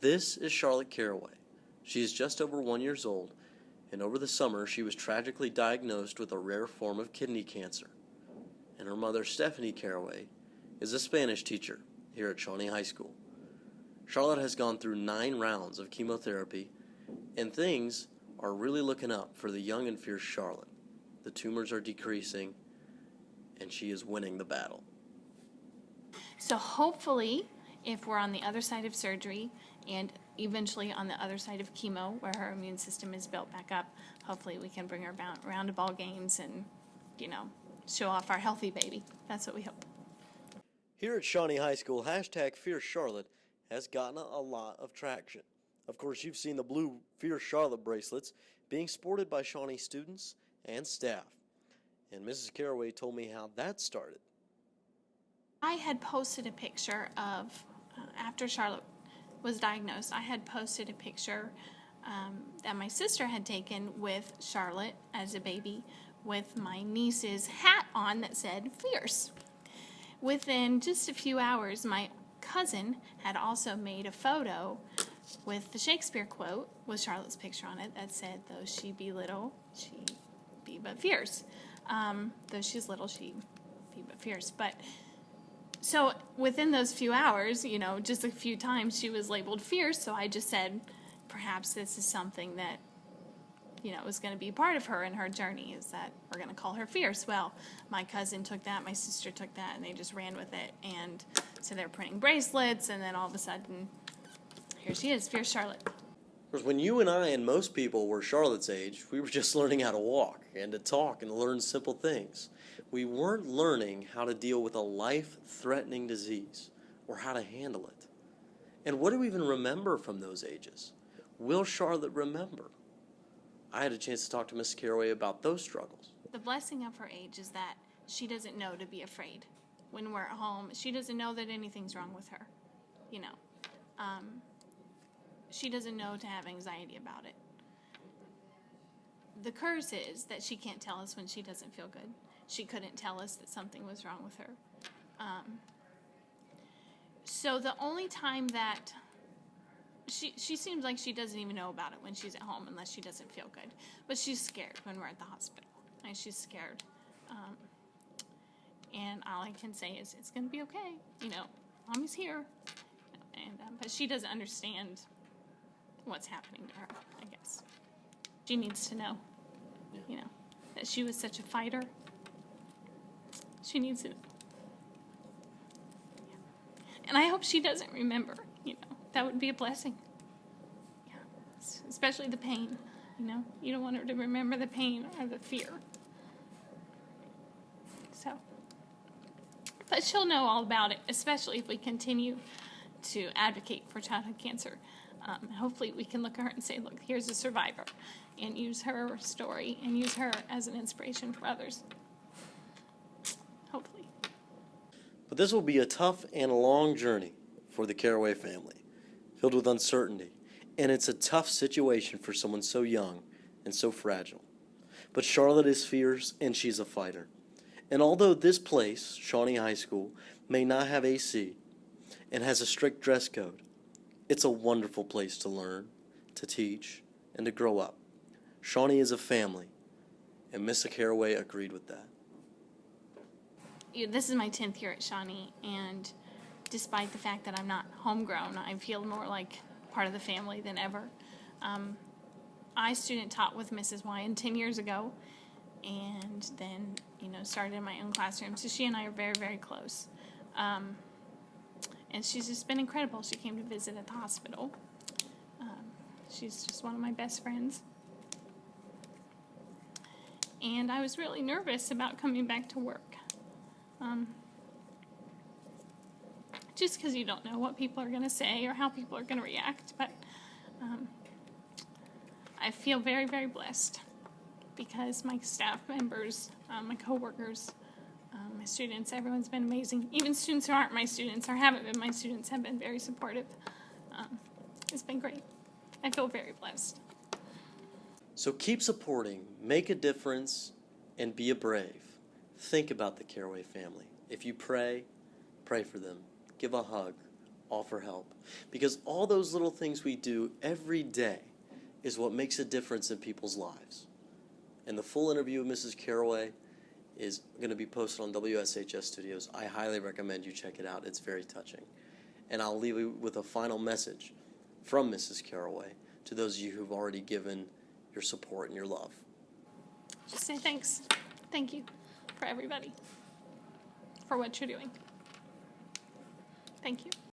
This is Charlotte Caraway. She is just over 1 year old, and over the summer she was tragically diagnosed with a rare form of kidney cancer. And her mother, Stephanie Caraway, is a Spanish teacher here at Shawnee High School. Charlotte has gone through 9 rounds of chemotherapy, and things are really looking up for the young and fierce Charlotte. The tumors are decreasing, and she is winning the battle. So hopefully, if we're on the other side of surgery and eventually on the other side of chemo, where her immune system is built back up, hopefully we can bring her around to ball games and, show off our healthy baby. That's what we hope. Here at Shawnee High School, hashtag Fierce Charlotte has gotten a lot of traction. Of course, you've seen the blue Fierce Charlotte bracelets being sported by Shawnee students and staff. And Mrs. Caraway told me how that started. I had posted a picture of, after Charlotte was diagnosed, I had posted a picture that my sister had taken with Charlotte as a baby with my niece's hat on that said Fierce. Within just a few hours, my cousin had also made a photo with the Shakespeare quote with Charlotte's picture on it that said, "Though she be little, she be but fierce." Though she's little, she be but fierce. So within those few hours, just a few times she was labeled fierce, so I just said, perhaps this is something that, was going to be part of her in her journey, is that we're going to call her fierce. Well, my cousin took that, my sister took that, and they just ran with it. And so they're printing bracelets, and then all of a sudden, here she is, Fierce Charlotte. Of course, when you and I and most people were Charlotte's age, we were just learning how to walk and to talk and to learn simple things. We weren't learning how to deal with a life-threatening disease or how to handle it. And what do we even remember from those ages? Will Charlotte remember? I had a chance to talk to Miss Caraway about those struggles. The blessing of her age is that she doesn't know to be afraid. When we're at home, she doesn't know that anything's wrong with her. She doesn't know to have anxiety about it. The curse is that she can't tell us when she doesn't feel good. She couldn't tell us that something was wrong with her. So the only time that she seems like she doesn't even know about it when she's at home unless she doesn't feel good. But she's scared when we're at the hospital. And she's scared. And all I can say is it's going to be okay. Mommy's here. But she doesn't understand what's happening to her, I guess. She needs to know, that she was such a fighter. She needs it. Yeah. And I hope she doesn't remember, That would be a blessing. Yeah. Especially the pain, You don't want her to remember the pain or the fear. So. But she'll know all about it, especially if we continue to advocate for childhood cancer. Hopefully we can look at her and say, look, here's a survivor, and use her story and use her as an inspiration for others. Hopefully. But this will be a tough and long journey for the Caraway family, filled with uncertainty, and it's a tough situation for someone so young and so fragile. But Charlotte is fierce, and she's a fighter. And although this place, Shawnee High School, may not have AC and has a strict dress code, it's a wonderful place to learn, to teach, and to grow up. Shawnee is a family, and Miss Caraway agreed with that. This is my 10th year at Shawnee, and despite the fact that I'm not homegrown, I feel more like part of the family than ever. I student taught with Mrs. Wyan 10 years ago, and then, started in my own classroom. So she and I are very, very close. And she's just been incredible. She came to visit at the hospital. She's just one of my best friends. And I was really nervous about coming back to work. Just because you don't know what people are going to say or how people are going to react. But I feel very, very blessed because my staff members, my coworkers, my students, everyone's been amazing. Even students who aren't my students or haven't been my students have been very supportive. It's been great. I feel very blessed. So keep supporting, make a difference, and be a brave. Think about the Caraway family. If you pray, pray for them. Give a hug. offer help. Because all those little things we do every day is what makes a difference in people's lives. And the full interview of Mrs. Caraway is going to be posted on WSHS Studios. I highly recommend you check it out. It's very touching. And I'll leave you with a final message from Mrs. Caraway to those of you who've already given your support and your love. Just say thanks. Thank you for everybody, for what you're doing. Thank you.